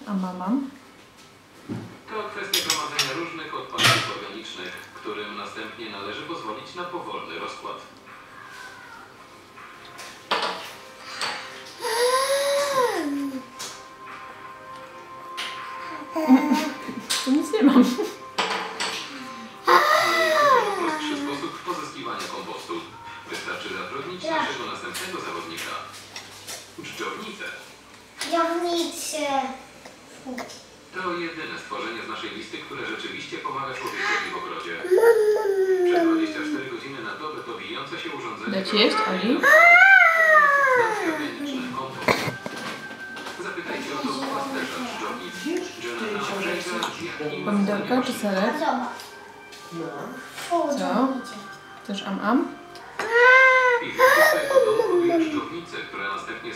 A mam? To kwestia gromadzenia różnych odpadów organicznych, którym następnie należy pozwolić na powolny rozkład. Tu nic nie mam. Prostszy sposób pozyskiwania kompostu. Wystarczy zatrudnić naszego następnego zawodnika. Dżdżownicę. To jedyne stworzenie z naszej listy, które rzeczywiście pomaga człowiekowi w ogrodzie. Przez 24 godziny na dobę to wijące się urządzenie... Dać jeść, Oli? Zapytajcie o to u pasterza dżdżownic. Pomidorka czy serek? Co? Też am-am? I w dżdżownicy, które następnie